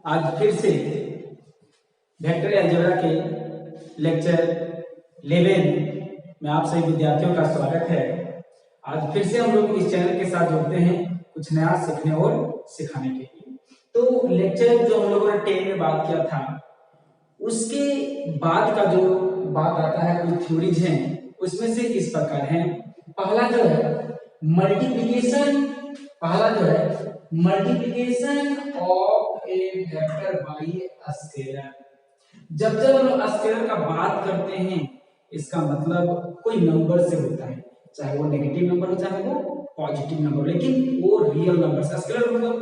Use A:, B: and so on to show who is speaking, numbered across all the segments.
A: आज फिर से वेक्टर अलजेब्रा के लेक्चर 11 में आप सभी विद्यार्थियों का स्वागत है। आज फिर से हम लोग इस चैनल के साथ जुड़ते हैं कुछ नया सीखने और सिखाने के लिए। तो लेक्चर जो हम लोगों ने 10 में बात किया था, उसके बाद का जो बात आता है, जो थ्योरीज हैं, उसमें से इस प्रकार है। पहला जो है multiplication, multiplication of a vector bye scalar. जब हम लोग स्केलर का बात करते हैं, इसका मतलब कोई नंबर से होता है, चाहे वो नेगेटिव नंबर हो चाहे वो पॉजिटिव नंबर, लेकिन वो रियल नंबर से। स्केलर मतलब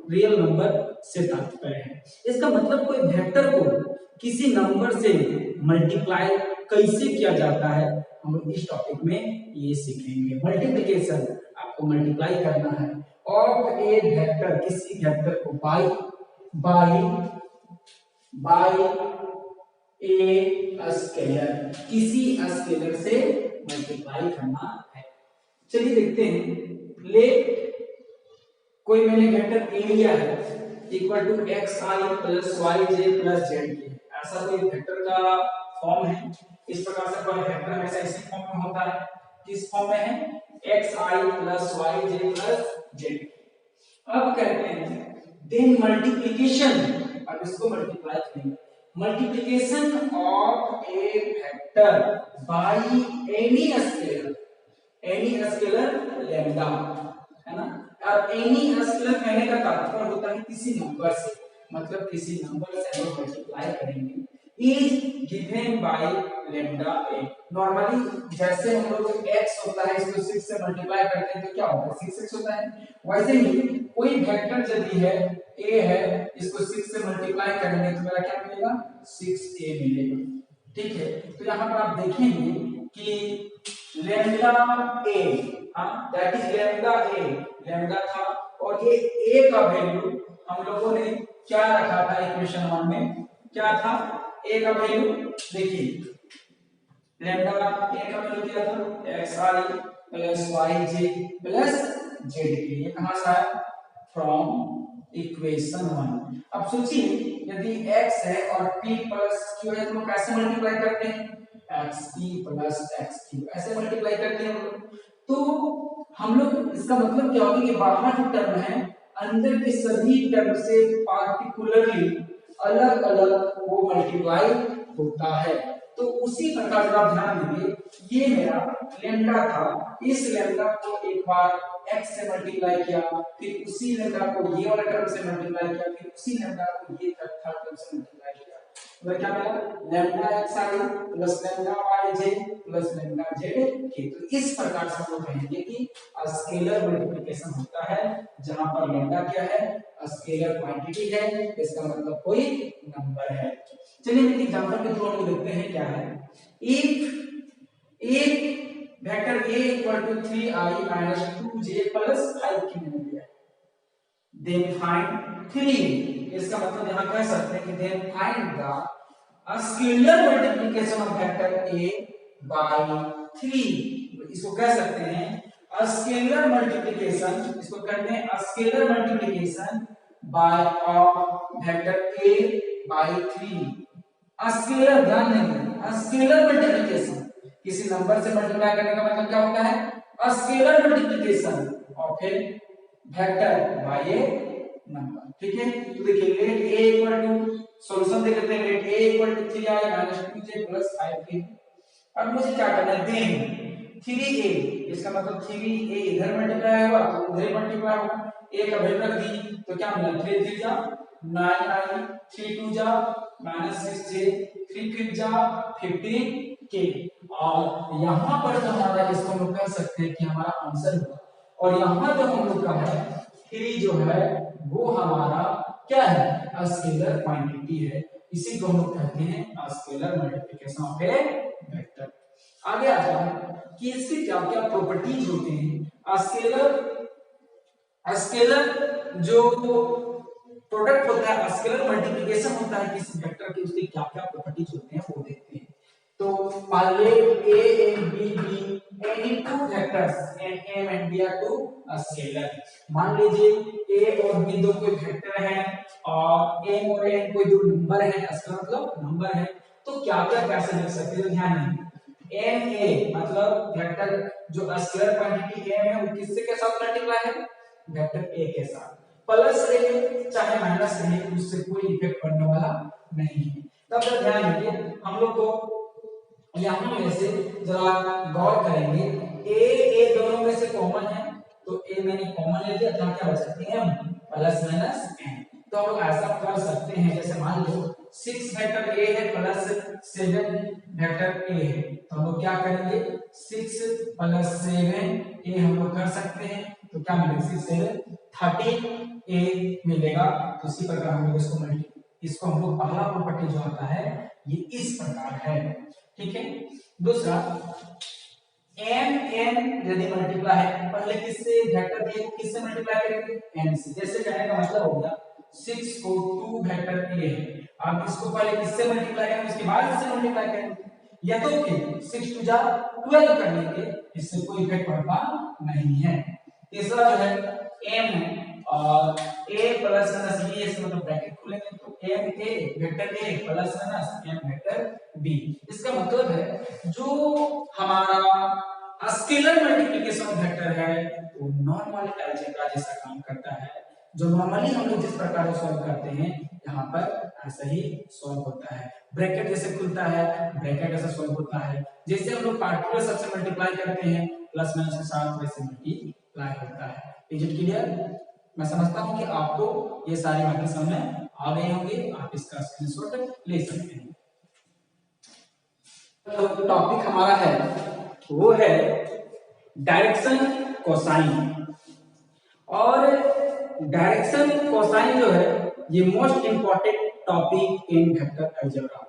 A: रियल नंबर से तात्पर्य है। इसका मतलब कोई वेक्टर को किसी नंबर से मल्टीप्लाई कैसे किया जाता है, हम लोग इस टॉपिक में ये सीखेंगे। मल्टीप्लिकेशन, आपको मल्टीप्लाई करना है ऑफ ए वेक्टर, किसी वेक्टर को बाय ए स्केलर, किसी स्केलर से मल्टीप्लाई करना है। चलिए देखते हैं। लेट कोई मैंने वेक्टर ए लिया है equal to X I plus Y J plus Z के, ऐसा कोई वेक्टर का फॉर्म है। इस प्रकार से कोई वेक्टर हमेशा इसी फॉर्म में होता है। किस फॉर्म में है? X I plus Y J plus Z. अब कहते हैं देन मल्टीप्लिकेशन, अब इसको मल्टीप्लाई करेंगे। Multiplication of a vector by any scalar lambda, है ना। अब एनी स्केलर कहने का तात्पर्य होता है किसी नंबर से, मतलब किसी नंबर से हम मल्टीप्लाई करेंगे is given by lambda A. Normally जैसे हम लोग x होता है, इसको 6 से मल्टीप्लाई करते हैं तो क्या होता है? 6x होता है। वैसे ही कोई वेक्टर यदि है a है, इसको 6 से मल्टीप्लाई करेंगे तो मेरा क्या मिलेगा? 6a मिलेगा। ठीक है, तो यहाँ पर आप देखेंगे कि लैम्डा a, हाँ दैट इज लैम्डा था, और ये a का वैल्यू हम लोगों ने क्या रखा था इक्वेशन 1 में? क्या था? a का वैल्यू देखिए, लैम्डा a का वैल्यू क्या था? xi plus yj plus z के। ये कहां से आया? From equation 1। अब सोचिए यदि x है और p प्लस q है तो कैसे मल्टीप्लाई करते हैं? xp प्लस xq ऐसे मल्टीप्लाई करते हैं हम लोग। तो हम लोग, इसका मतलब क्या होगा कि बाहर जो टर्म है, अंदर के सभी टर्म से पार्टिकुलरली अलग अलग वो मल्टीप्लाई होता है। तो उसी प्रकार से आप ध्यान दीजिए, ये मेरा लैम्डा था, इस लैम्डा को एक बार x से मल्टीप्लाई किया, फिर उसी लैम्डा को ये वाला टर्म से मल्टीप्लाई किया, फिर उसी लैम्डा को ये थर्ड टर्म से मल्टीप्लाई किया, तो क्या मिला? Lambda xi plus lambda yj plus lambda zk। तो इस प्रकार से हम लोग कहेंगे कि स्केलर मल्टीप्लिकेशन होता है जहां पर लैम्डा क्या है? स्केलर क्वांटिटी है, इसका मतलब कोई नंबर है। चलिए एक एग्जांपल के थ्रू हम देखते हैं क्या है। एक vector a equal to 3i minus 2j plus 5k मैंने दिया है। देन फाइंड 3, इसका मतलब यहां कह सकते हैं कि then find the scalar multiplication of vector a by 3। इसको कह सकते हैं स्केलर मल्टीप्लिकेशन, इसको कहते हैं scalar multiplication by of vector a by 3। Scalar, ध्यान देंगे, स्केलर मल्टीप्लिकेशन किसी नंबर से मल्टीप्लाई करने का मतलब क्या होता है? Scalar multiplication of a vector by a number. ठीक है, तो देखिए let a equal to, solution देख लेते हैं। Let a equal to 3i minus 2j plus 5k। अब मुझे क्या करना है? देन 3a, इसका मतलब 3a इधर मल्टीप्लाई होगा तो उधर मल्टीप्लाई होगा। a का वैल्यू रख दी तो क्या मिला? 3 3 जा 9i, 3 2 जा माइनस 6j, 3 5 जा 15k। और यहाँ पर जो हमारा, इसको हम लोग कह सकते हैं कि हमारा आंसर होगा। और यहाँ जो हम लोग का है 3 जो है वो हमारा क्या है? स्केलर क्वांटिटी है। इसी को हम लोग कहते हैं scalar multiplication of a vector. आगे आता है कि इसके क्या क्या प्रॉपर्टीज होते हैं। स्केलर जो प्रोडक्ट होता है, स्केलर मल्टीप्लिकेशन होता है किसी वेक्टर के, उसके क्या क्या प्रॉपर्टीज होते हैं वो देखते हैं। तो मान ले a and b be any two vectors and m and b are two scalar। मान लीजिए a और b दो कोई वेक्टर हैं है, स्केलर मतलब नंबर है, तो क्या क्या कैसे लिख सकते हैं, तो ध्यान दें एम ए मतलब वेक्टर जो स्केलर क्वांटिटी एम है वो किससे के साथ मल्टीप्लाई है, वेक्टर ए के साथ, प्लस रहे चाहे माइनस रहे उससे कोई इफेक्ट पड़ने वाला नहीं है। तब तक ध्यान रखिए हम लोग को यहाँ में से जरा गौर करेंगे, ए दोनों में से कॉमन है तो ए मैंने कॉमन ले लिया, क्या क्या बचा एम प्लस माइनस एन। तो हम लोग ऐसा कर सकते हैं जैसे मान लो 6 वेक्टर ए है प्लस 7 वेक्टर ए है, तो हम लोग क्या करेंगे 6 प्लस 7 ए हम लोग कर सकते हैं, तो क्या मिलेगा 6 7 13 ए मिलेगा। तो इसी प्रकार हम लोग इसको हम लोग पहला प्रॉपर्टी जो आता है ये इस प्रकार है, ठीक है। दूसरा एम एन यदि मल्टीप्लाई है, पहले किससे वेक्टर ए को किससे मल्टीप्लाई करेंगे एन से, जैसे कहने का मतलब हो गया 6 को 2 वेक्टर ए है, आप इसको पहले किससे मल्टीप्लाई करेंगे उसके बाद इससे मल्टीप्लाई करेंगे, या तो फिर 6 टू जा 12 कर लेंगे, इससे कोई इफेक्ट पड़ता नहीं है। तीसरा जो है एम है और a प्लस माइनस b, इसका मतलब ब्रैकेट खोलेंगे तो m a vector a plus minus m vector b। इसका मतलब है जो हमारा स्केलर मल्टीप्लिकेशन वेक्टर है वो नॉर्मल अलजेब्रा जैसा काम करता है, जो नॉर्मली हम लोग जिस प्रकार से सॉल्व करते हैं यहाँ पर ऐसा ही सॉल्व होता है, ब्रैकेट जैसे खुलता है ब्रैकेट ऐसा सॉल्व होता है, जैसे हम लोग पार्टिकुलर सबसे मल्टीप्लाई करते हैं प्लस माइनस के साथ वैसे मल्टीप्लाई होता है। Is it clear? मैं समझता हूं कि आपको ये सारी बातें समझ में आ गई होंगी, आप इसका स्क्रीनशॉट ले सकते हैं। तो टॉपिक हमारा है वो है डायरेक्शन कोसाइन, और डायरेक्शन कोसाइन जो है ये most important topic in vector algebra,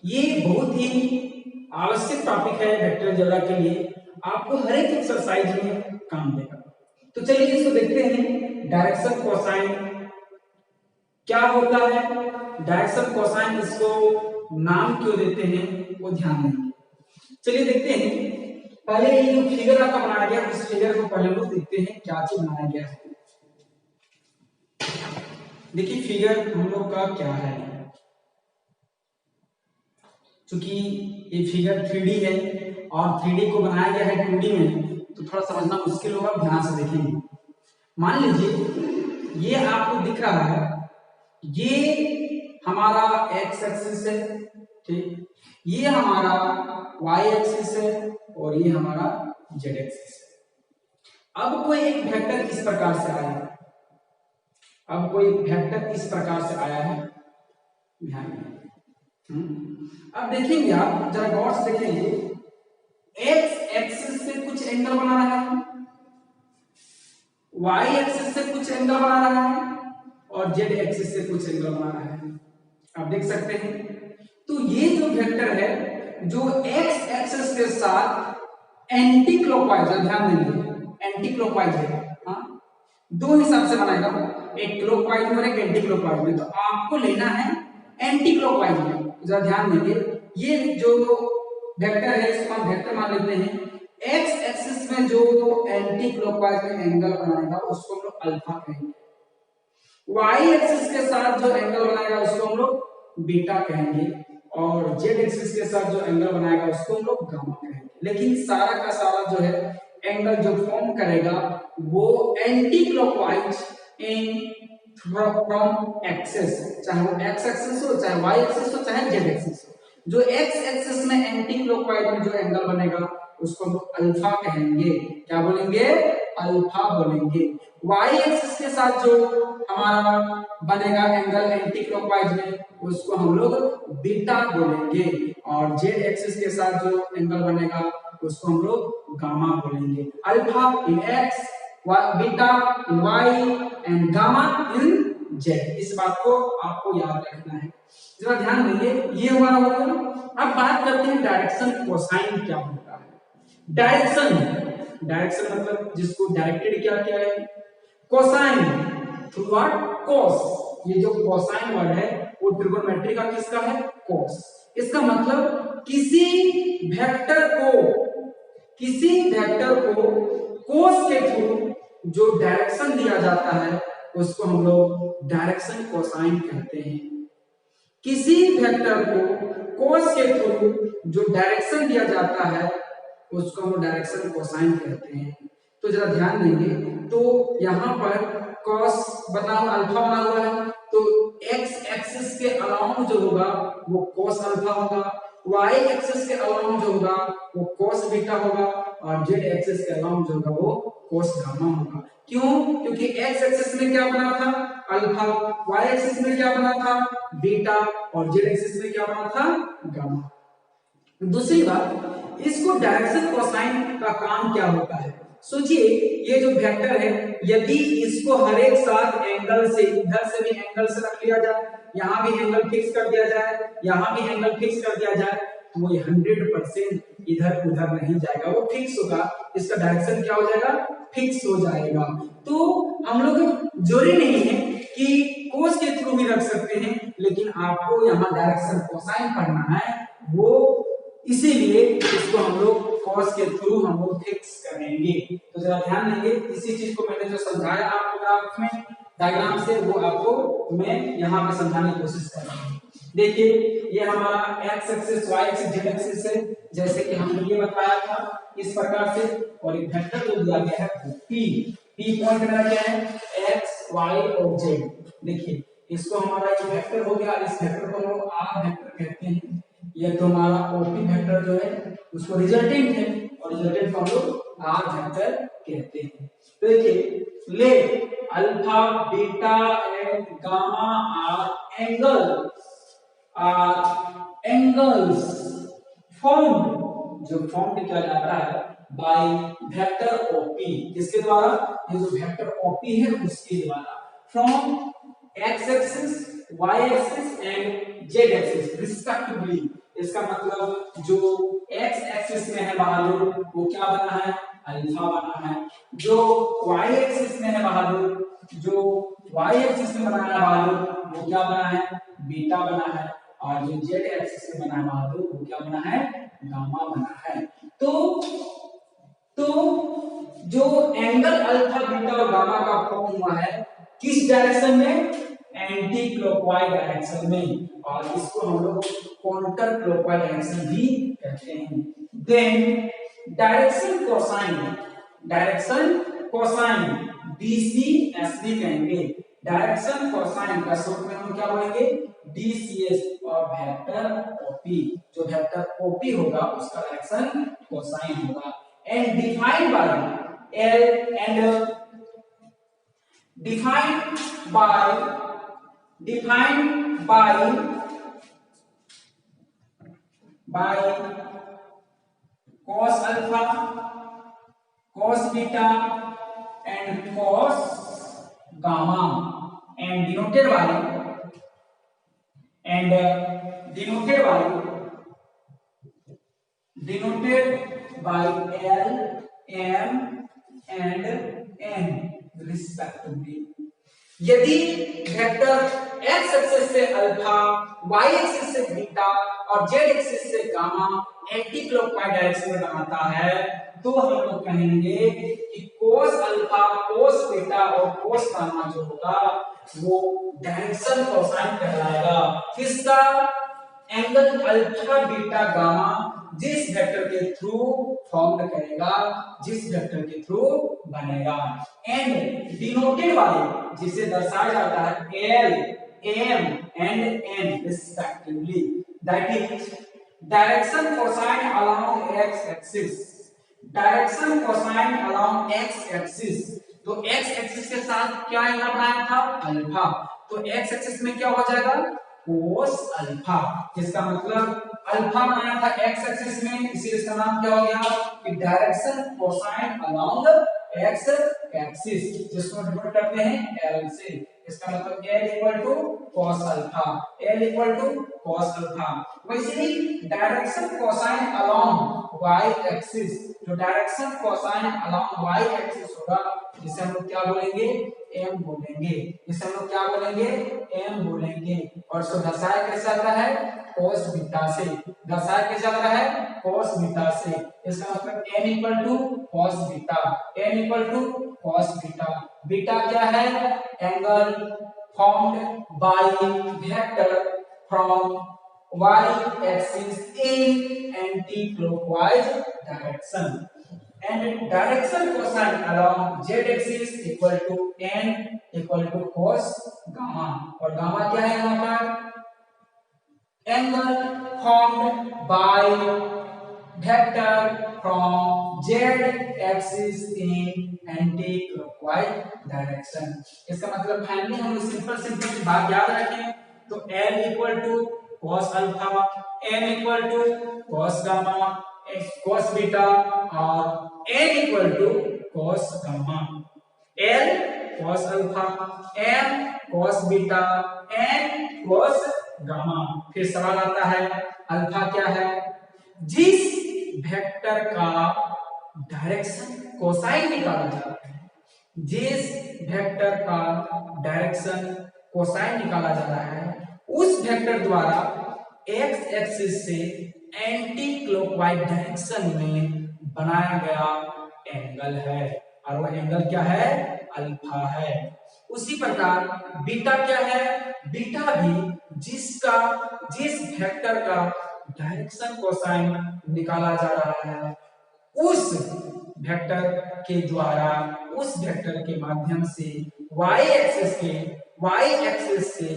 A: ये बहुत ही आवश्यक टॉपिक है वेक्टर अलजेब्रा के लिए, आपको हर एक एक्सरसाइज में काम देगा। तो चलिए इसको देखते हैं डायरेक्शन कोसाइन क्या होता है, डायरेक्शन कोसाइन इसको नाम क्यों देते हैं वो ध्यान देंगे। चलिए देखते हैं, पहले ये जो फिगर आपका बनाया गया उस फिगर को पहले लोग देखते हैं क्या चीज बनाया गया है। देखिए फिगर हम लोग का क्या है, क्योंकि ये फिगर 3D है और 3D को बनाया गया है 2D में, तो थोड़ा समझना मुश्किल होगा, ध्यान से देखेंगे। मान लीजिए ये आपको दिख रहा है, ये हमारा x एक्सिस है, ठीक, ये हमारा y एक्सिस है और ये हमारा z एक्सिस है। अब कोई एक वेक्टर इस प्रकार से आया, अब कोई वेक्टर इस प्रकार से आया है, ध्यान अब देखेंगे आप जरा गौर से देखेंगे, x एक्सिस से कुछ एंगल बना रहा है, y एक्सिस से कुछ एंगल बना रहा है और z एक्सिस से कुछ एंगल बना रहा है, आप देख सकते हैं। तो ये जो वेक्टर है जो x एक्सिस के साथ एंटी क्लॉकवाइज, ध्यान देंगे एंटी क्लॉकवाइज है, हाँ दो हिसाब से बनाएगा, एक क्लॉकवाइज में और एक एंटी क्लॉकवाइज में, तो आपको लेना है एंटी क्लॉकवाइज में, जरा ध्यान देंगे। ये जो वेक्टर है इसको हम वेक्टर मान लेते हैं, x एक्सिस में जो एंटी क्लॉकवाइज में एंगल बनाएगा उसको हम लोग अल्फा कहेंगे, y एक्सिस के साथ जो एंगल बनाएगा उसको हम लोग बीटा कहेंगे और z एक्सिस के साथ जो एंगल बनाएगा उसको हम लोग गामा कहेंगे। लेकिन सारा का सारा जो है एंगल जो फॉर्म करेगा वो anti clockwise in from axis, चाहे वो x एक्सिस हो चाहे y एक्सिस हो चाहे z एक्सिस हो, जो x एक्सिस में एंटी क्लॉकवाइज में जो एंगल बनेगा उसको हम अल्फा कहेंगे, क्या बोलेंगे अल्फा बोलेंगे। y एक्सिस के साथ जो हमारा बनेगा एंगल एंटी क्लॉकवाइज में उसको हम लोग बीटा बोलेंगे और z एक्सिस के साथ जो एंगल बनेगा उसको हम लोग गामा बोलेंगे। Alpha in x, beta in y and gamma in z, इस बात को आपको याद रखना है, जरा ध्यान देंगे। ये हमारा हो गया। अब बात करते हैं डायरेक्शन कोसाइन क्या होता है। डायरेक्शन, डायरेक्शन मतलब जिसको डायरेक्टेड क्या क्या है, कोसाइन थ्रू व्हाट cos, ये जो कोसाइन वर्ड है वो ट्रिगोनोमेट्री का किसका है cos, इसका मतलब किसी वेक्टर को cos के थ्रू जो डायरेक्शन दिया जाता है उसको हम लोग डायरेक्शन कोसाइन कहते हैं। किसी वेक्टर को cos के थ्रू जो डायरेक्शन दिया जाता है उसको हम डायरेक्शन कोसाइन कहते हैं। तो जरा ध्यान देंगे, तो यहाँ पर cos बना अल्फा बना हुआ है, तो x एक्सिस के अलाउंग जो होगा वो cos अल्फा होगा, y एक्सिस के अलाउंग जो होगा वो cos बीटा होगा, और z एक्सिस के अलाउंग जो होगा वो cos गामा होगा। क्यों? क्योंकि x एक्सिस में क्या बना था अल्फा, y एक्सिस में क्या बना था बीटा, और z एक्सिस में क्या बना था गामा। दूसरी बात, इसको डायरेक्शन कोसाइन का काम क्या होता है? सोचिए, ये जो वेक्टर है यदि इसको हर एक साथ एंगल से, इधर से भी एंगल से रख लिया जाए, यहाँ भी एंगल फिक्स कर दिया जाए, यहाँ भी एंगल फिक्स कर दिया जाए, तो वो 100% इधर उधर नहीं जाएगा, वो फिक्स होगा, इसका डायरेक्शन क्या हो जाएगा फिक्स हो जाएगा। तो हम लोग जरूरी नहीं है कि कोस के थ्रू भी रख सकते हैं, लेकिन आपको यहाँ डायरेक्शन कोसाइन पढ़ना है, वो इसीलिए इसको हम लोग cos के थ्रू हम लोग फिक्स करेंगे। तो जरा ध्यान देंगे, इसी चीज को मैंने जो समझाया आपको ग्राफ में डायग्राम से, वो आपको मैं यहाँ पे समझाने की कोशिश कर रहा हूँ। देखिए, ये हमारा x axis, y axis, z axis है, जैसे कि हमने ये बताया था इस प्रकार से, और एक वेक्टर जो दिया गया है p पॉइंट मेरा क्या है x y और z। देखिए, इसको हमारा एक वेक्टर हो गया, इस वेक्टर को हम लोग r वेक्टर कहते हैं। ये तो हमारा ओपी वेक्टर जो है उसको रिजल्टेंट है, और रिजल्टेंट को हम लोग आर वेक्टर कहते हैं। तो देखिए, let alpha beta and gamma are angles formed, जो फॉर्म किया जाता है बाय वेक्टर ओपी, किसके द्वारा? ये जो वेक्टर ओपी है उसके द्वारा, from x axis, y axis and z axis respectively. इसका मतलब जो x एक्सिस में है बहादुर वो क्या बना है अल्फा बना है, जो y एक्सिस में है बहादुर, जो y एक्सिस में बना है बहादुर वो क्या बना है बीटा बना है, और जो z एक्सिस में बना है बहादुर वो क्या बना है गामा बना है। तो जो एंगल अल्फा बीटा और गामा का फॉर्म हुआ है किस डायरेक्शन में? एंटी क्लॉकवाइज डायरेक्शन में, और इसको हम लोग काउंटर क्लॉकवाइज डायरेक्शन भी कहते हैं। देन डायरेक्शन कोसाइन डीसीएसडी कहेंगे। डायरेक्शन कोसाइन का शॉर्ट में हम क्या बोलेंगे डीसीएस, और वेक्टर ओपी, जो वेक्टर ओपी होगा उसका डायरेक्शन कोसाइन होगा। And defined by L and defined by cos alpha, cos beta and cos gamma, and denoted by L, M and N respectively। यदि वेक्टर x एक्सिस से alpha, y axis से beta और z axis से gamma anti clockwise direction में बनाता है, तो हम लोग कहेंगे कि cos अल्फा, cos बीटा और cos गामा जो होगा वो डायरेक्शन कोसाइन कहलाएगा। किसका? एंगल अल्फा बीटा गामा जिस वेक्टर के थ्रू फॉर्म करेगा, जिस वेक्टर के थ्रू बनेगा। एंड डिनोटेड बाय, जिसे दर्शाया जाता है L, M and N respectively, that is direction cosine along X axis. Direction cosine along X axis, तो एक्स एक्सिस के साथ क्या एंगल बनाया था अल्फा, तो एक्स एक्सिस में क्या हो जाएगा cos अल्फा, जिसका मतलब अल्फा बनाया था एक्स एक्सिस में, इसीलिए इसका नाम क्या हो गया कि direction cosine along X axis, जिसको डिनोट करते हैं L से। इसका मतलब L equal to cos alpha, L equal to cos alpha. वैसे ही direction cosine along y axis, जो direction cosine along y axis होगा जिसे हम लोग क्या बोलेंगे m बोलेंगे, जिसे हम लोग क्या बोलेंगे m बोलेंगे। और इसको दर्शाया कैसे जाता है cos बीटा से, दर्शाया कैसे जाता है cos बीटा से। इसका मतलब n equal to cos beta, n equal to cos beta. Beta क्या है angle formed by vector, from y-axis in anti-clockwise direction, and direction cosine along z-axis equal to n equal to cos gamma, और gamma क्या है यहाँ पर? Angle formed by vector from z axis in anti-clockwise direction। इसका मतलब finally हम लोग simple बात याद रखें तो L equal to cos alpha, M equal to cos gamma, cos beta और N equal to cos gamma. L cos alpha, M cos beta, N cos gamma. फिर सवाल आता है अल्फा क्या है? जिस वेक्टर का डायरेक्शन कोसाइन निकाला जाता है, जिस वेक्टर का डायरेक्शन कोसाइन निकाला जा रहा है उस वेक्टर द्वारा एक्स एक्सिस से एंटी क्लॉकवाइज डायरेक्शन में बनाया गया एंगल है, और वो एंगल क्या है? अल्फा है। उसी प्रकार बीटा क्या है? बीटा भी जिस वेक्टर का डायरेक्शन कोसाइन निकाला जा रहा है उस वेक्टर के द्वारा, उस वेक्टर के माध्यम से y एक्सिस से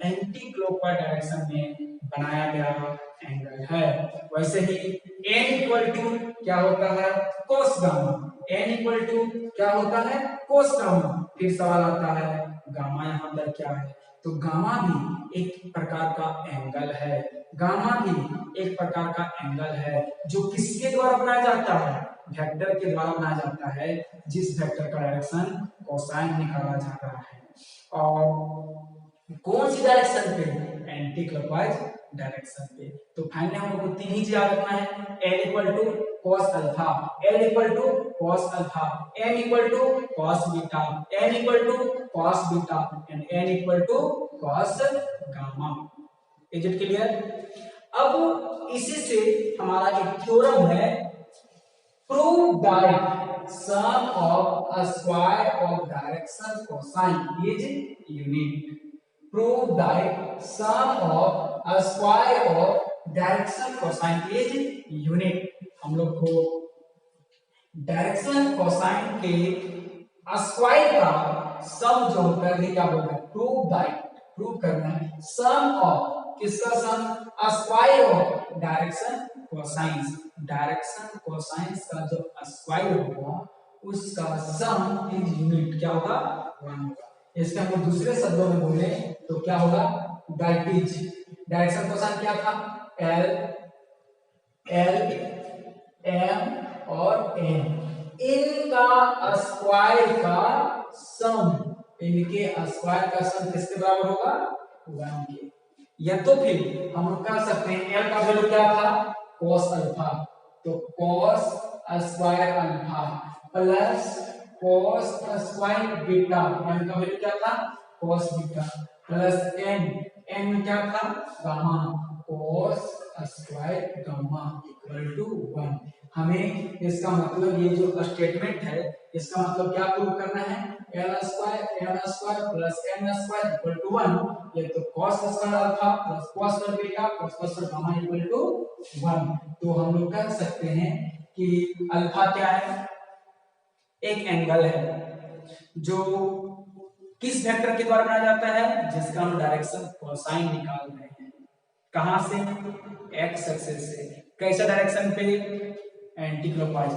A: एंटी क्लॉकवाइज डायरेक्शन में बनाया गया एंगल है। वैसे ही n इक्वल टू क्या होता है? cos gamma. n equal to क्या होता है? cos gamma. फिर सवाल आता है गामा यहाँ पर क्या है? तो गामा भी एक प्रकार का एंगल है, गामा भी एक प्रकार का एंगल है जो किसके द्वारा बनाया जाता है? वेक्टर के द्वारा बनाया जाता है जिस वेक्टर का डायरेक्शन कोसाइन निकाला जा रहा है। और कौन सी डायरेक्शन पे? एंटी क्लॉकवाइज डायरेक्शन पे। तो फाइनली हम लोग को तीन ही चीज याद रखना है, L equal to cos alpha, L equal to cos alpha, M equal to cos beta, N equal to cos beta and N equal to cos gamma. Is it clear? अब इसी से हमारा एक थ्योरम है, prove that sum of a square of direction cosine is unit. Prove that sum of a square of direction cosine is unit। हम लोग को direction cosine के स्क्वायर का सम जो होता है क्या बोलते हैं? प्रूव दैट, प्रूव करना है सम ऑफ, किसका sum? Square of direction cosine, direction cosine का जो स्क्वायर होगा उसका सम इज यूनिट क्या होगा? 1 होगा। इसके हम दूसरे शब्दों में बोले तो क्या होगा? दैट इज, डायरेक्शन कोसाइन क्या था? L M और N, इनका स्क्वायर का सम, इनके स्क्वायर का सम किसके बराबर होगा? 1 के। या तो फिर हम लोग कह सकते हैं L का वैल्यू क्या था? cos अल्फा, तो cos square alpha plus cos square beta, n का वैल्यू क्या था? cos बीटा प्लस n क्या था? Gamma, cos square gamma equal to 1। हमें इसका मतलब ये जो स्टेटमेंट है इसका मतलब क्या प्रूव करना है? l square plus n square equal to 1। ये तो cos square alpha plus cos square beta plus cos square gamma equal to 1। तो हम लोग कह सकते हैं कि अल्फा क्या है? एक एंगल है जो किस वेक्टर के द्वारा बनाया जाता है? जिसका हम डायरेक्शन कोसाइन निकाल रहे हैं। कहां से? एक्स एक्सिस से। कैसे डायरेक्शन पे? Anti clockwise.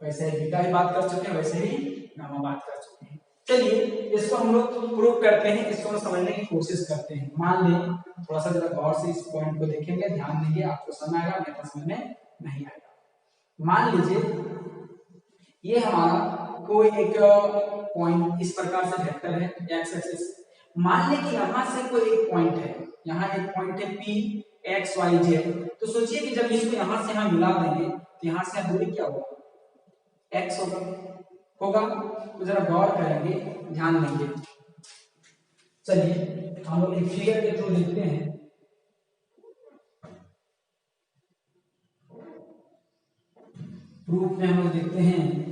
A: वैसे ही बीटा ही बात कर चुके हैं, वैसे ही गामा बात कर चुके हैं। चलिए इसको हम लोग प्रूव करते हैं, इसको हम समझने की कोशिश करते हैं। मान लें, थोड़ा सा जरा गौर से इस पॉइंट को देखेंगे, ध्यान देंगे, आपको समझ आएगा, मेरे को समझ में नहीं आएगा। मान लीजिए ये हमारा कोई एक पॉइंट इस प्रकार से वेक्टर है एक्स एक्सिस। मान लें कि यहां से कोई एक पॉइंट है, यहाँ एक पॉइंट है P x y z। तो सोचिए कि जब इसको यहां से यहां मिला देंगे तो यहां से दूरी क्या होगा? x होगा। तो जरा गौर करेंगे, ध्यान देंगे। चलिए हम लोग एक फिगर के थ्रू लिखते हैं। प्रूफ में हम लोग देखते हैं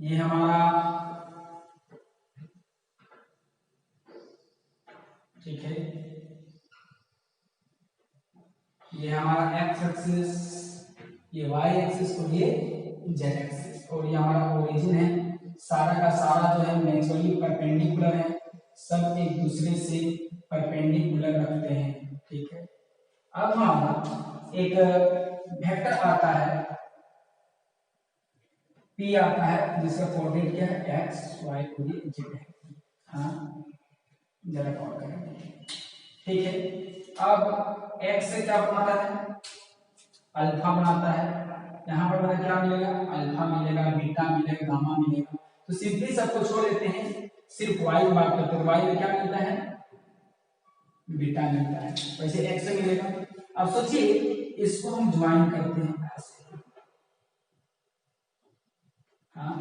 A: ये हमारा, ठीक है, ये हमारा एक्स एक्सिस, ये वाई एक्सिस और ये जेड एक्सिस, और ये हमारा ओरिजिन है। सारा का सारा जो है नेचुरली परपेंडिकुलर है, सब एक दूसरे से परपेंडिकुलर रखते हैं, ठीक है। अब हम एक वेक्टर आता है P आता है, जिसका कोऑर्डिनेट क्या है, एक्स वाई और ये जेड है। हाँ, जरा गौर करेंगे, ठीक है। अब एक्स से क्या बनाता है, अल्फा बनाता है। यहाँ पर हमें क्या मिलेगा, अल्फा मिलेगा, बीटा मिलेगा, गामा मिलेगा। तो सिंपली सबको छोड़ देते हैं, सिर्फ वाई की बात करते हैं। वाई में क्या मिलता है, बीटा मिलता है, वैसे एक्स से मिलेगा। अब सोचिए इसको हम ज्वाइन करते हैं ऐसे, हाँ,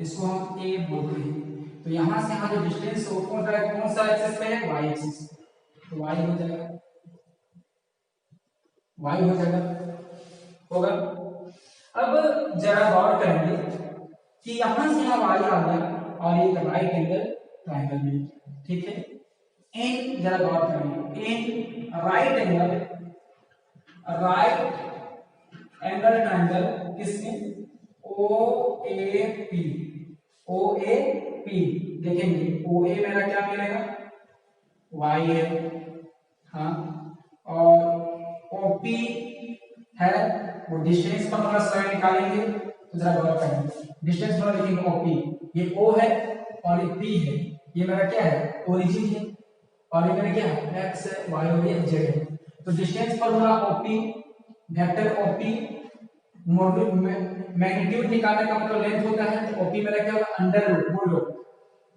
A: इसको हम ए बोलते हैं। तो यहाँ से यहाँ जो डिस्टेंस हो कौन सा एक्सिस पे है, वाई एक्सिस। तो वाई हो जाएगा, वाई हो जाएगा, होगा। अब जरा गौर करेंगे कि यहां से यहाँ वाई आ गया और एक राइट एंगल ट्रायंगल मिल गया, ठीक है। एन जरा गौर करेंगे, एन राइट एंगल ट्रायंगल किसमें, ओ A P, O A P. देखेंगे ओ ए मेरा क्या मिलेगा, वाई है, हाँ, और ओपी है, वो डिस्टेंस फॉर्मूला से निकालेंगे। तो जरा गौर करेंगे, डिस्टेंस फॉर्मूला लिखेंगे ओपी, ये ओ है और ये पी है, ये मेरा क्या है, ओरिजिन है, और ये मेरा क्या है, एक्स है, वाई और ये जेड है। तो distance formula OP, vector OP, magnitude निकालने का मतलब लेंथ होता है। तो ओपी मेरा क्या होगा, अंडर रूट, बोलो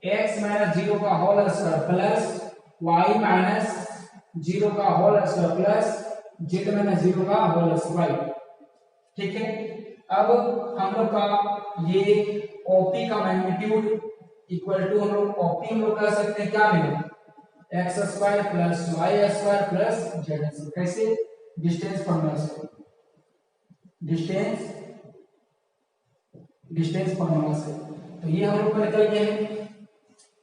A: x माइनस 0 का whole square plus y minus 0 का whole square plus z minus 0 का होल स्क्वायर, ठीक है। अब हम लोग का ये OP का मैग्नीट्यूड इक्वल टू, हम लोग OP हम लोग कह सकते हैं क्या मिलेगा, X square plus Y square plus Z square. कैसे, डिस्टेंस फॉर्मूला से, डिस्टेंस फॉर्मूला से। तो ये हम लोग को निकल गया है।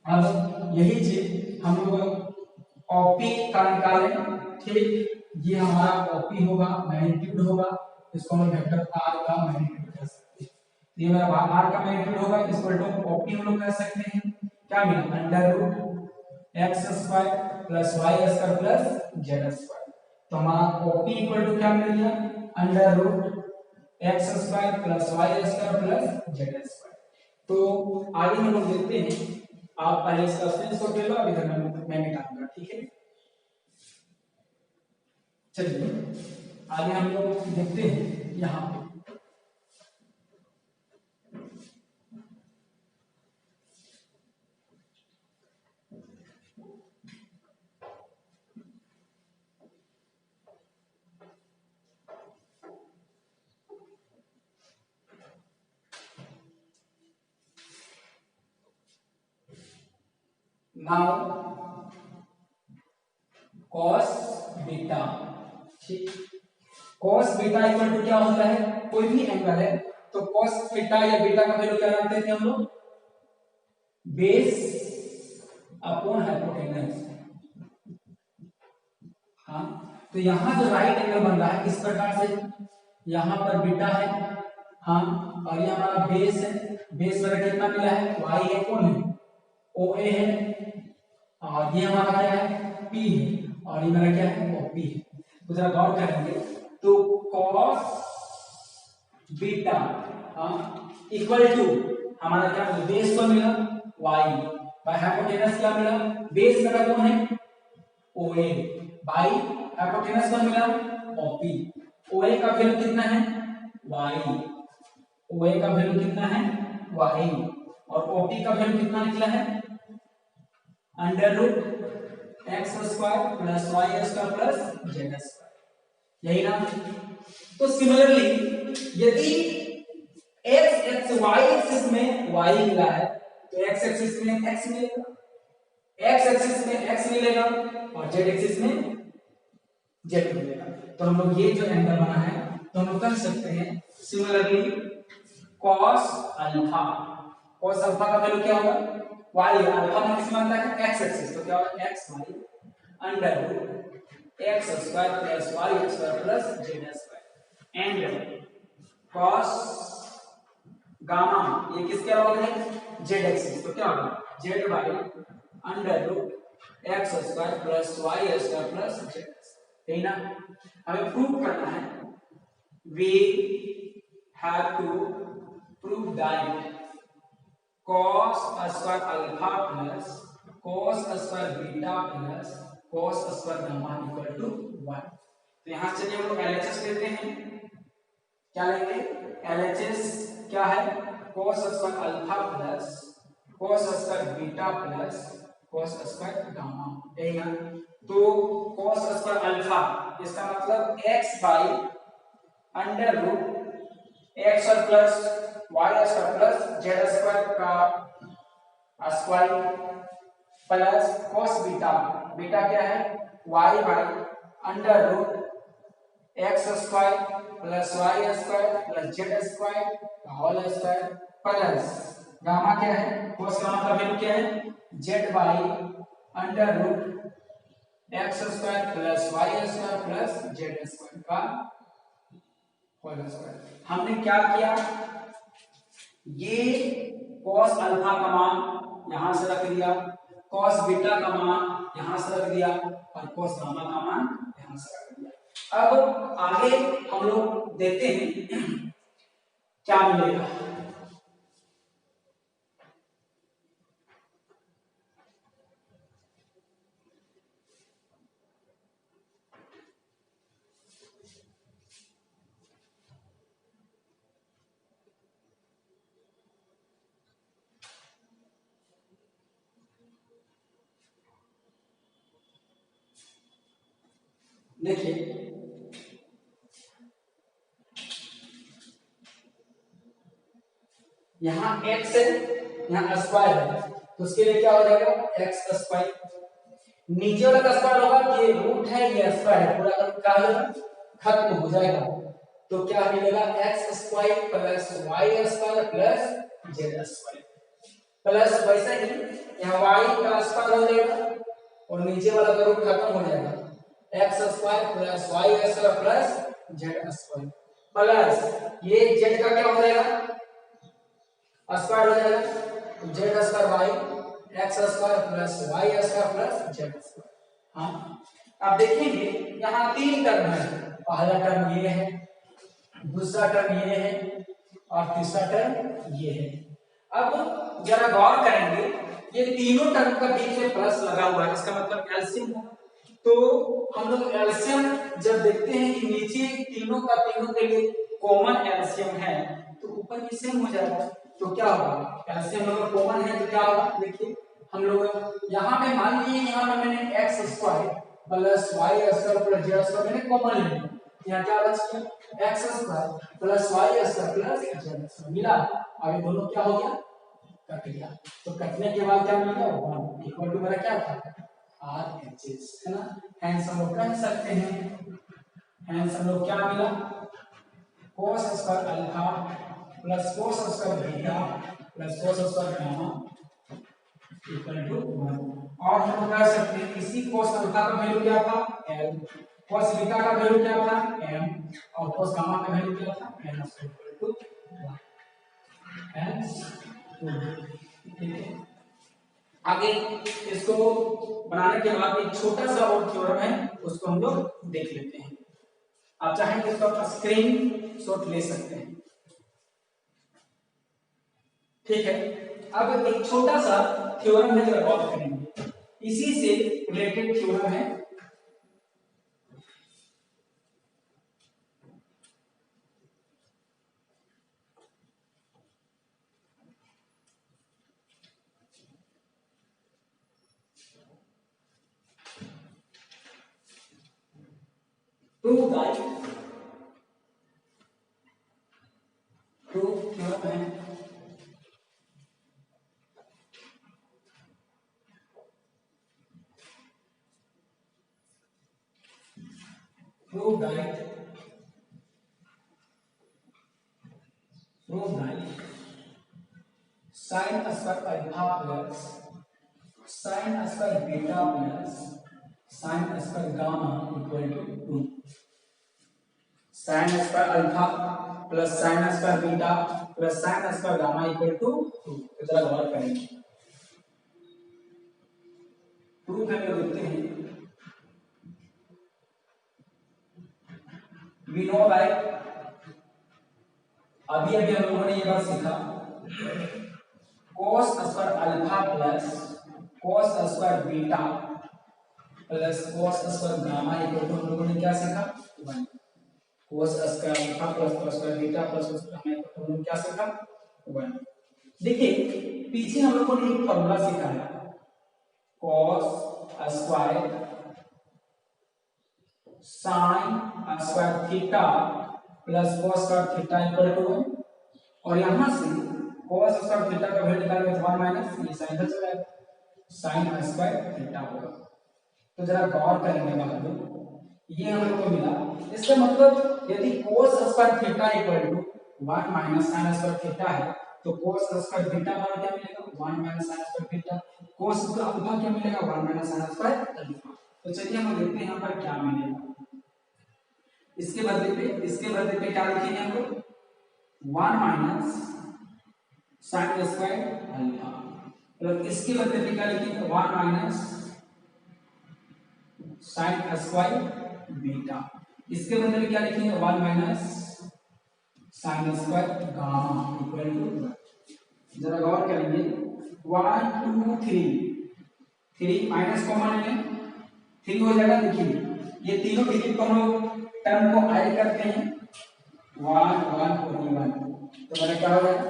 A: अब यही चीज हम लोग ओपी का निकालें, ठीक, ये हमारा ओपी होगा, मैग्नीट्यूड होगा, इसको हम वेक्टर आर का मैग्नीट्यूड कह सकते हैं। ये मेरा आर का मैग्नीट्यूड होगा, इक्वल टू ओपी हम लोग कह सकते हैं क्या मिला, under root X square plus Y square plus Z square. तो हमारा ओपी इक्वल टू क्या मिल गया, under root X square plus Y square plus Z square. तो आगे हम लोग देखते हैं, आप पहले इसका स्क्रीनशॉट ले लो, अभी तक मैं निकालूंगा, ठीक है। चलिए आगे हम लोग देखते हैं, यहाँ पे नाउ cos बीटा, ठीक, cos बीटा इक्वल टू क्या होता है, कोई भी एंगल है तो cos थीटा या बीटा का वैल्यू क्या जानते थे हम लोग, बेस अपॉन हाइपोटेनस। हाँ, तो यहाँ जो राइट एंगल बन रहा है इस प्रकार से, यहाँ पर बीटा है, हाँ, और ये हमारा बेस है, बेस मेरा कितना मिला है, y है, कौन है, OA है, और ये हमारा क्या है, P है, और ये मेरा क्या है, OP है। तो जरा गौर करेंगे, तो cos बीटा, हाँ, इक्वल टू हमारा क्या मिला, बेस को मिला y, बाय हाइपोटेनस क्या मिला, बेस मेरा कौन है, OA, बाई हाइपोटेनस को मिला OP। OA का वैल्यू कितना है, y, OA का वैल्यू कितना है, y, और OP का वैल्यू कितना निकला है, under root X square plus Y square plus Z square, यही ना। तो सिमिलरली यदि एक्स एक्स वाई एक्सिस में y मिला है तो एक्स एक्सिस में x मिलेगा, एक्स एक्सिस में x मिलेगा और जेड एक्सिस में z मिलेगा। तो हम लोग ये जो एंगल बना है तो हम लोग कह सकते हैं similarly cos alpha, cos alpha का वैल्यू क्या होगा y, अल्फा में किस मानता है x एक्सिस, तो क्या होगा x y under root x square plus y square plus z square and cos gamma ये किसके बराबर है z एक्सिस, तो क्या होगा z by under root x square plus y square plus z, सही ना। हमें प्रूव करना है, we have to prove that cos square alpha plus cos square beta plus cos square gamma equal to 1। तो यहां चलिए हम लोग एलएचएस लेते हैं, क्या लेंगे एलएचएस क्या है cos square alpha plus cos square beta plus cos square gamma, यही ना। तो cos स्क्वायर अल्फा इसका मतलब x by under root x और plus y square plus z square का square plus cos beta, beta क्या है y by under root x square plus y square plus z square का whole square plus gamma क्या है cos gamma का value क्या है z by under root x square plus y square plus z square का whole square. हमने क्या किया, ये cos अल्फा का मान यहां से रख दिया, cos बीटा का मान यहां से रख दिया और cos गामा का मान यहां से रख दिया। अब आगे हम लोग देखते हैं क्या मिलेगा। देखिए यहाँ x है यहाँ स्क्वायर है, तो उसके लिए क्या हो जाएगा x स्क्वायर, नीचे वाला का स्क्वायर होगा कि रूट है ये स्क्वायर है, पूरा क्या होगा खत्म हो जाएगा। तो क्या मिलेगा x square plus y square plus z square plus वैसे ही यहाँ y का स्क्वायर हो जाएगा और नीचे वाला का रूट खत्म हो जाएगा, x square plus y square plus z square plus ये z का क्या हो जाएगा स्क्वायर हो जाएगा z square by x square plus y square plus z square. हाँ अब देखेंगे यहाँ तीन टर्म है, पहला टर्म ये है, दूसरा टर्म ये है और तीसरा टर्म ये है। अब जरा गौर करेंगे ये तीनों टर्म का बीच में प्लस लगा हुआ है, इसका मतलब एलसीएम होगा। तो हम लोग एलसीएम जब देखते हैं कि नीचे तीनों का तीनों के लिए कॉमन एलसीएम है तो ऊपर भी सेम हो जाएगा, तो क्या होगा एलसीएम अगर कॉमन है तो क्या होगा, देखिए हम लोग यहाँ पे मान लीजिए यहाँ पे मैंने x square plus y square plus z square मैंने कॉमन ले लिया, यहाँ क्या बच गया x square plus y square plus z square मिला, अब ये दोनों क्या हो गया कट गया। तो कटने के बाद क्या मिल गया 1 इक्वल टू मेरा क्या था RHS है ना। हेंस हम लोग कह सकते हैं, हेंस हम लोग क्या मिला cos square alpha plus cos square beta plus cos square gamma equal to 1। और हम कह सकते हैं इसी cos अल्फा का वैल्यू क्या था L, cos बीटा का वैल्यू क्या था M और cos गामा का वैल्यू क्या था N इक्वल टू 1। हेंस ठीक है। आगे इसको बनाने के बाद एक छोटा सा और थ्योरम है उसको हम लोग देख लेते हैं, आप चाहें तो इसका स्क्रीन शॉट ले सकते हैं, ठीक है। अब एक छोटा सा थ्योरम है जो गौर करेंगे, इसी से रिलेटेड थ्योरम है। प्रूव दैट प्रूव थ्योरम है prove that sine square alpha plus sine square beta plus sine square gamma equal to 2। Sine square alpha plus sine square beta plus sine square gamma equal to 2। तो जरा गौर करेंगे, proof हम लोग देखते हैं। We know like अभी अभी हम लोगों ने ये बात सीखा, cos square alpha plus cos square beta plus cos square gamma equal to हम लोगों ने क्या सीखा 1। cos square alpha plus cos square beta plus cos square gamma equal to हम लोग क्या सीखा 1। देखिए पीछे हम लोगों ने एक फॉर्मूला सीखा है, cos square sin square theta plus cos square theta equal to 1। और यहां से cos स्क्वायर थीटा का वैल्यू निकालेंगे तो 1 माइनस ये साइन इधर चला जाएगा, sin स्क्वायर थीटा होगा। तो जरा गौर करेंगे बात में, ये हम लोग को मिला। इसका मतलब यदि cos square theta equal to 1 minus sin square theta है तो cos स्क्वायर थीटा मान क्या मिलेगा 1 minus sin square theta, cos square alpha क्या मिलेगा 1 माइनस sin स्क्वायर अल्फा। तो चलिए हम देखते हैं यहां पर क्या मिलेगा। इसके बदले पे क्या लिखेंगे हम लोग 1 minus sin square alpha plus इसके बदले पे क्या लिखेंगे 1 माइनस sin स्क्वायर बीटा। इसके बदले में क्या लिखेंगे 1 minus sin square gamma equal to 1। जरा गौर करेंगे 1 2 3 माइनस कॉमन है 3 हो जाएगा। देखिए ये तीनों डिजिट को हम लोग टर्म को ऐड करते हैं 1 1 और 1 तो मेरा क्या हो जाएगा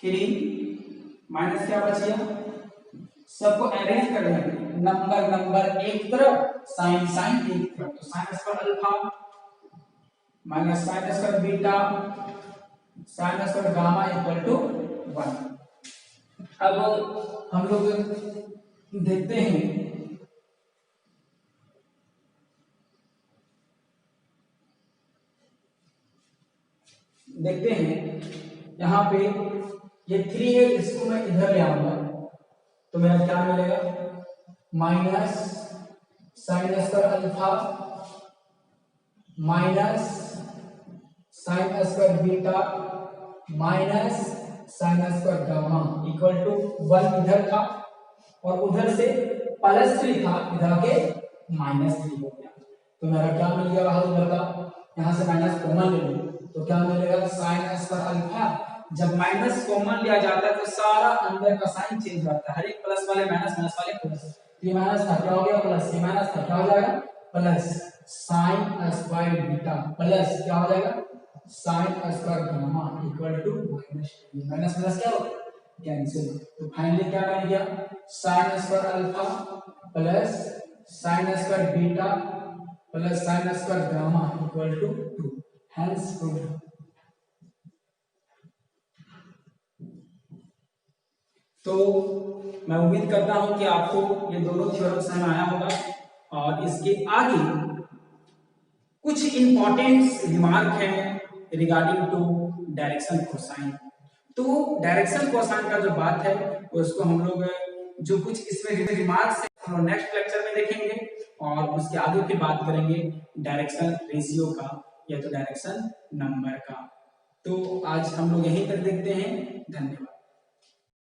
A: 3 माइनस क्या बचिए सबको अरेंज कर देंगे नंबर एक तरफ साइन एक तरफ, तो sine square alpha minus sine square beta sine square gamma equal to 1। अब हम लोग देखते हैं यहाँ पे ये 3 है, इसको मैं इधर ले आऊंगा तो मेरा क्या मिलेगा minus sine square alpha minus sine square beta minus sine square gamma equal to 1 इधर था और उधर से +3 था, इधर के -3 हो गया। तो मेरा क्या मिल गया हल बता, यहां से माइनस कॉमन ले लो तो क्या मिलेगा साइन स्क्वायर अल्फा। जब माइनस कॉमन लिया जाता है तो सारा अंदर का साइन चेंज होता है, हर एक प्लस वाले माइनस वाले प्लस। ये माइनस था क्या हो गया प्लस, ये माइनस था क्या हो जाएगा plus sine square beta plus क्या हो जाएगा sine square gamma equal to minus plus क्या होगा कैंसिल। तो फाइनली क्या बन गया sine square alpha plus sine square beta plus sine square gamma equal to 2। Hence proved. तो मैं उम्मीद करता हूं कि आपको ये दोनों थ्योरम समझ आया होगा और इसके आगे कुछ इंपॉर्टेंट रिमार्क है रिगार्डिंग टू डायरेक्शन कोसाइन। तो डायरेक्शन कोसाइन का जो बात है उसको हम लोग जो कुछ इसमें रिमार्क्स है हम लोग नेक्स्ट लेक्चर में देखेंगे और उसके आगे फिर बात करेंगे डायरेक्शन रेशियो का या तो डायरेक्शन नंबर का। तो आज हम लोग यहीं तक देखते हैं, धन्यवाद।